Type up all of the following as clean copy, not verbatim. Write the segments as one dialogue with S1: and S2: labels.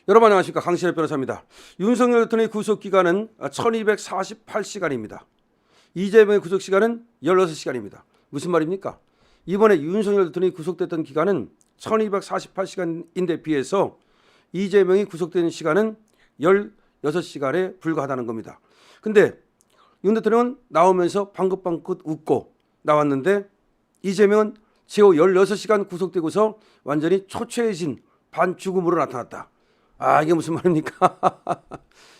S1: 여러분 안녕하십니까. 강신의 변호사입니다. 윤석열 대통령의 구속기간은 1248시간입니다. 이재명의 구속시간은 16시간입니다. 무슨 말입니까? 이번에 윤석열 대통령이 구속됐던 기간은 1248시간인데 비해서 이재명이 구속된 시간은 16시간에 불과하다는 겁니다. 근데 윤 대통령은 나오면서 방긋방긋 웃고 나왔는데 이재명은 최후 16시간 구속되고서 완전히 초췌해진 반죽음으로 나타났다. 이게 무슨 말입니까?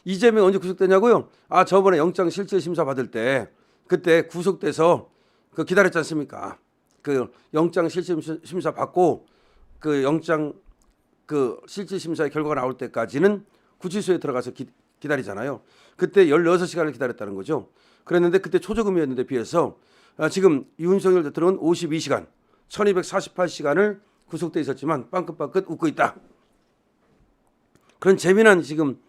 S1: 이재명 언제 구속되냐고요? 저번에 영장실질심사 받을 때 그때 구속돼서 기다렸지 않습니까? 그 영장실질심사 받고 그 영장 실질심사의 결과가 나올 때까지는 구치소에 들어가서 기다리잖아요. 그때 16시간을 기다렸다는 거죠. 그랬는데 그때 초저금이었는데 비해서 지금 윤석열 대통령은 52시간, 1248시간을 구속돼 있었지만 빵긋빵긋 웃고 있다. 그런 재미난 지금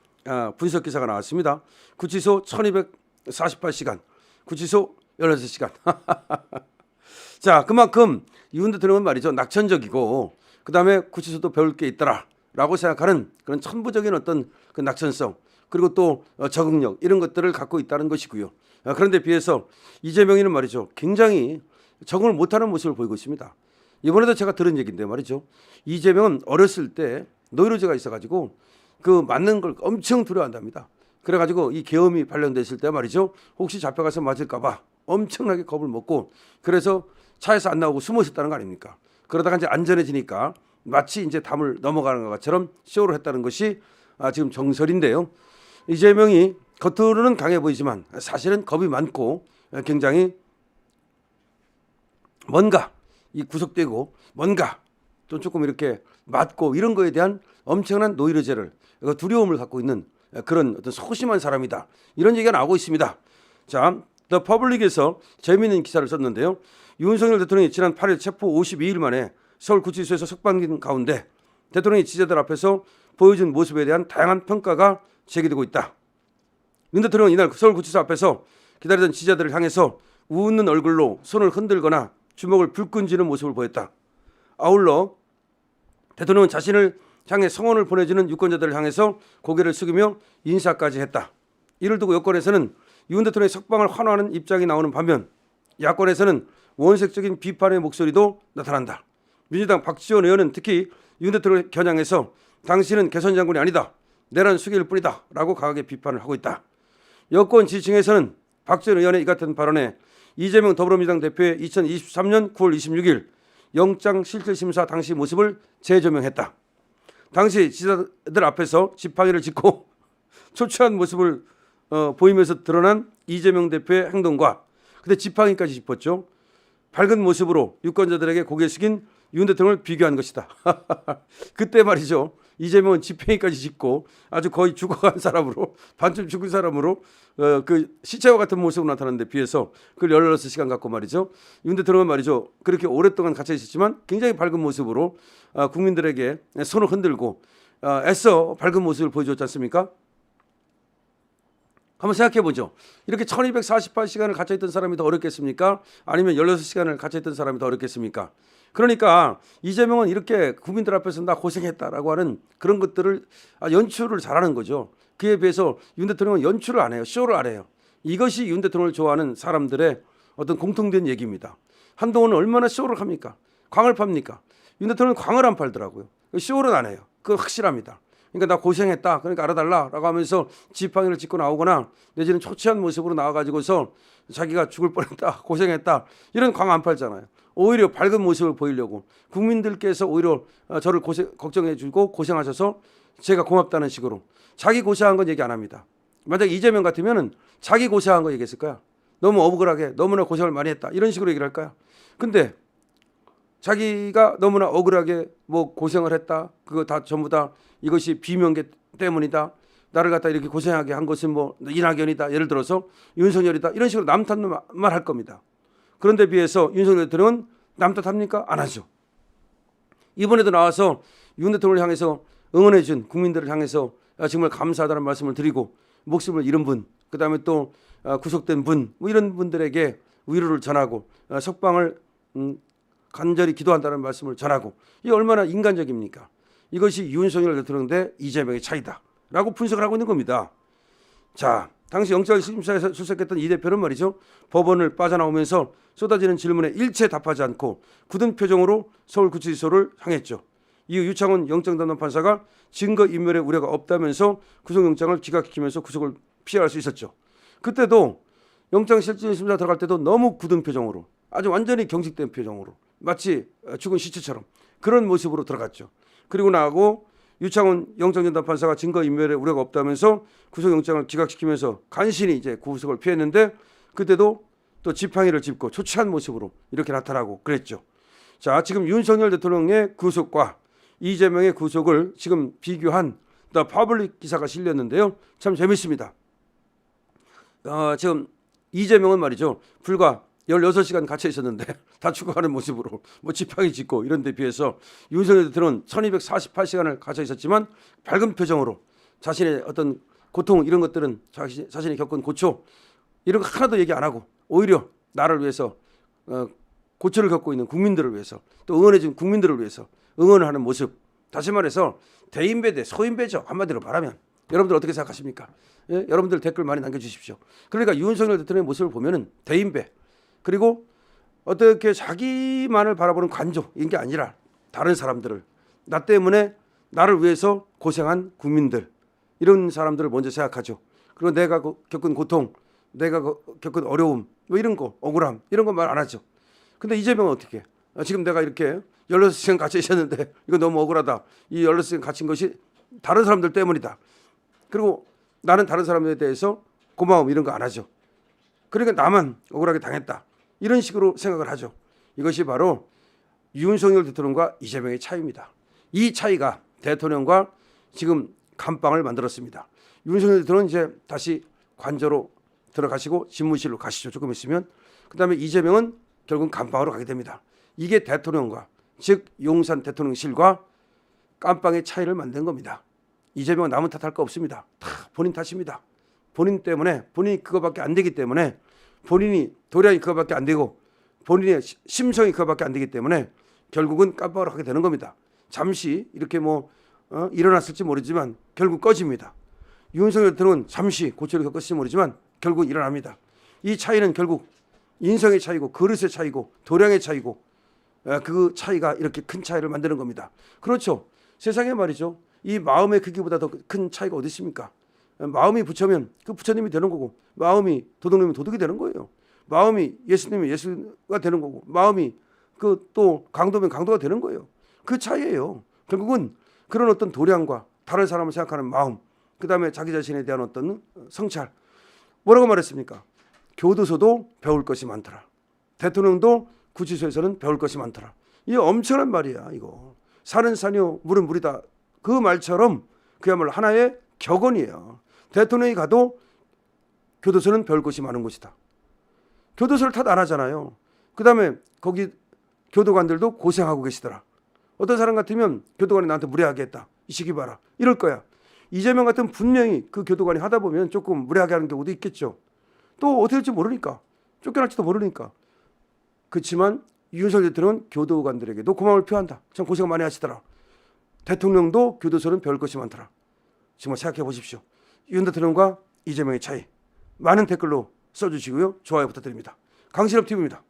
S1: 분석 기사가 나왔습니다. 구치소 1248시간, 구치소 16시간. 자, 그만큼 윤 대통령은 말이죠. 낙천적이고 그다음에 구치소도 배울 게 있더라라고 생각하는 그런 천부적인 어떤 그 낙천성 그리고 또 적응력 이런 것들을 갖고 있다는 것이고요. 그런데 비해서 이재명이는 말이죠. 굉장히 적응을 못하는 모습을 보이고 있습니다. 이번에도 제가 들은 얘기인데 말이죠. 이재명은 어렸을 때 노이로제가 있어가지고 그 맞는 걸 엄청 두려워한답니다. 그래가지고 이 계엄이 발령됐을 때 말이죠. 혹시 잡혀가서 맞을까봐 엄청나게 겁을 먹고 그래서 차에서 안 나오고 숨어 있었다는 거 아닙니까? 그러다가 이제 안전해지니까 마치 이제 담을 넘어가는 것처럼 쇼를 했다는 것이 지금 정설인데요. 이재명이 겉으로는 강해 보이지만 사실은 겁이 많고 굉장히 뭔가 이 구속되고 뭔가 또 조금 이렇게 맞고 이런 거에 대한 엄청난 노이로제를 두려움을 갖고 있는 그런 어떤 소심한 사람이다. 이런 얘기가 나오고 있습니다. 자, The Public에서 재미있는 기사를 썼는데요. 윤석열 대통령이 지난 8일 체포 52일 만에 서울구치소에서 석방된 가운데 대통령이 지지자들 앞에서 보여준 모습에 대한 다양한 평가가 제기되고 있다. 윤 대통령은 이날 서울구치소 앞에서 기다리던 지지자들을 향해서 웃는 얼굴로 손을 흔들거나 주먹을 불끈 쥐는 모습을 보였다. 아울러 대통령은 자신을 향해 성원을 보내주는 유권자들을 향해서 고개를 숙이며 인사까지 했다. 이를 두고 여권에서는 윤 대통령의 석방을 환호하는 입장이 나오는 반면 야권에서는 원색적인 비판의 목소리도 나타난다. 민주당 박지원 의원은 특히 윤 대통령을 겨냥해서 당신은 개선 장군이 아니다. 내란 수기일 뿐이다. 라고 강하게 비판을 하고 있다. 여권 지지층에서는 박지원 의원의 이 같은 발언에 이재명 더불어민주당 대표의 2023년 9월 26일 영장실질심사 당시 모습을 재조명했다. 당시 지지자들 앞에서 지팡이를 짚고 초췌한 모습을 보이면서 드러난 이재명 대표의 행동과 근데 지팡이까지 짚었죠. 밝은 모습으로 유권자들에게 고개 숙인 윤 대통령을 비교한 것이다. 그때 말이죠. 이재명은 지팡이까지 짚고 아주 거의 죽어간 사람으로 반쯤 죽은 사람으로 그 시체와 같은 모습으로 나타났는데 비해서 그걸 16시간 갖고 말이죠. 윤 대통령은 말이죠. 그렇게 오랫동안 갇혀 있었지만 굉장히 밝은 모습으로 국민들에게 손을 흔들고 애써 밝은 모습을 보여줬지 않습니까? 한번 생각해 보죠. 이렇게 1248시간을 갇혀있던 사람이 더 어렵겠습니까? 아니면 16시간을 갇혀있던 사람이 더 어렵겠습니까? 그러니까 이재명은 이렇게 국민들 앞에서 나 고생했다라고 하는 그런 것들을 연출을 잘하는 거죠. 그에 비해서 윤 대통령은 연출을 안 해요. 쇼를 안 해요. 이것이 윤 대통령을 좋아하는 사람들의 어떤 공통된 얘기입니다. 한동훈은 얼마나 쇼를 합니까? 광을 팝니까? 윤 대통령은 광을 안 팔더라고요. 쇼를 안 해요. 그거 확실합니다. 그러니까 나 고생했다. 그러니까 알아달라라고 하면서 지팡이를 짚고 나오거나 내지는 초췌한 모습으로 나와가지고서 자기가 죽을 뻔했다. 고생했다. 이런 광 안 팔잖아요. 오히려 밝은 모습을 보이려고 국민들께서 오히려 저를 걱정해 주고 고생하셔서 제가 고맙다는 식으로 자기 고생한 건 얘기 안 합니다. 만약 이재명 같으면은 자기 고생한 거 얘기했을 거야. 너무 억울하게 너무나 고생을 많이 했다. 이런 식으로 얘기를 할까요? 근데 자기가 너무나 억울하게 뭐 고생을 했다. 그거 다 전부 다 이것이 비명계 때문이다. 나를 갖다 이렇게 고생하게 한 것은 뭐 이낙연이다. 예를 들어서 윤석열이다. 이런 식으로 남탓만 할 겁니다. 그런데 비해서 윤석열 대통령은 남탓합니까? 안 하죠. 이번에도 나와서 윤 대통령을 향해서 응원해 준 국민들을 향해서 정말 감사하다는 말씀을 드리고 목숨을 잃은 분, 그다음에 또 구속된 분, 뭐 이런 분들에게 위로를 전하고 석방을 간절히 기도한다는 말씀을 전하고 이게 얼마나 인간적입니까? 이것이 윤석열 대통령 대 이재명의 차이다라고 분석을 하고 있는 겁니다. 자, 당시 영장심사에서 출석했던 이 대표는 말이죠. 법원을 빠져나오면서 쏟아지는 질문에 일체 답하지 않고 굳은 표정으로 서울구치소를 향했죠. 이후 유창훈 영장담당 판사가 증거인멸의 우려가 없다면서 구속영장을 기각시키면서 구속을 피할 수 있었죠. 그때도 영장실질심사 들어갈 때도 너무 굳은 표정으로, 아주 완전히 경직된 표정으로, 마치 죽은 시체처럼 그런 모습으로 들어갔죠. 그리고 나하고 유창훈 영장전담 판사가 증거인멸의 우려가 없다면서 구속영장을 기각시키면서 간신히 이제 구속을 피했는데, 그때도 또 지팡이를 짚고 초췌한 모습으로 이렇게 나타나고 그랬죠. 자, 지금 윤석열 대통령의 구속과 이재명의 구속을 지금 비교한 더 퍼블릭 기사가 실렸는데요. 참 재밌습니다. 지금 이재명은 말이죠. 불과 16시간 갇혀 있었는데 다 추가하는 모습으로 뭐 지팡이 짚고 이런 데 비해서 윤석열 대통령은 1248시간을 갇혀 있었지만 밝은 표정으로 자신의 어떤 고통 이런 것들은 자신이 겪은 고초 이런 거 하나도 얘기 안 하고 오히려 나를 위해서 고초를 겪고 있는 국민들을 위해서 또 응원해 준 국민들을 위해서 응원을 하는 모습. 다시 말해서 대인배 대 소인배죠. 한마디로 말하면. 여러분들 어떻게 생각하십니까? 예? 여러분들 댓글 많이 남겨주십시오. 그러니까 윤석열 대통령의 모습을 보면은 대인배, 그리고 어떻게 자기만을 바라보는 관조 이런 게 아니라 다른 사람들을, 나 때문에 나를 위해서 고생한 국민들, 이런 사람들을 먼저 생각하죠. 그리고 내가 겪은 고통, 내가 겪은 어려움, 뭐 이런 거, 억울함 이런 거 말 안 하죠. 근데 이재명은 어떻게? 지금 내가 이렇게 16시간 갇혀 있었는데 이거 너무 억울하다. 이 16시간 갇힌 것이 다른 사람들 때문이다. 그리고 나는 다른 사람들에 대해서 고마움 이런 거 안 하죠. 그러니까 나만 억울하게 당했다. 이런 식으로 생각을 하죠. 이것이 바로 윤석열 대통령과 이재명의 차이입니다. 이 차이가 대통령과 지금 감방을 만들었습니다. 윤석열 대통령은 이제 다시 관저로 들어가시고 집무실로 가시죠. 조금 있으면. 그다음에 이재명은 결국 감방으로 가게 됩니다. 이게 대통령과, 즉 용산 대통령실과 감방의 차이를 만든 겁니다. 이재명은 남은 탓할 거 없습니다. 다 본인 탓입니다. 본인 때문에, 본인이 그거밖에 안 되기 때문에, 본인이 도량이 그거밖에 안 되고 본인의 심성이 그거밖에 안 되기 때문에 결국은 깜빡으로 하게 되는 겁니다. 잠시 이렇게 일어났을지 모르지만 결국 꺼집니다. 윤석열 대통령은 잠시 고초를 겪었을지 모르지만 결국 일어납니다. 이 차이는 결국 인성의 차이고 그릇의 차이고 도량의 차이고, 그 차이가 이렇게 큰 차이를 만드는 겁니다. 그렇죠. 세상에 말이죠. 이 마음의 크기보다 더 큰 차이가 어디 있습니까? 마음이 부처면 그 부처님이 되는 거고, 마음이 도둑님이 도둑이 되는 거예요. 마음이 예수님이 예수가 되는 거고, 마음이 그 또 강도면 강도가 되는 거예요. 그 차이예요. 결국은 그런 어떤 도량과 다른 사람을 생각하는 마음, 그 다음에 자기 자신에 대한 어떤 성찰. 뭐라고 말했습니까? 교도소도 배울 것이 많더라. 대통령도 구치소에서는 배울 것이 많더라. 이게 엄청난 말이야. 이거 산은 산이요 물은 물이다. 그 말처럼 그야말로 하나의 격언이에요. 대통령이 가도 교도소는 배울 것이 많은 곳이다. 교도소를 탓 안 하잖아요. 그 다음에 거기 교도관들도 고생하고 계시더라. 어떤 사람 같으면 교도관이 나한테 무례하게 했다. 이 시기 봐라. 이럴 거야. 이재명 같은 분명히 그 교도관이 하다 보면 조금 무례하게 하는 경우도 있겠죠. 또 어떻게 될지 모르니까. 쫓겨날지도 모르니까. 그렇지만 윤석열 대통령은 교도관들에게도 고마움을 표한다. 참 고생 많이 하시더라. 대통령도 교도소는 배울 것이 많더라. 정말 생각해 보십시오. 윤 대통령과 이재명의 차이. 많은 댓글로 써주시고요. 좋아요 부탁드립니다. 강신업 TV입니다.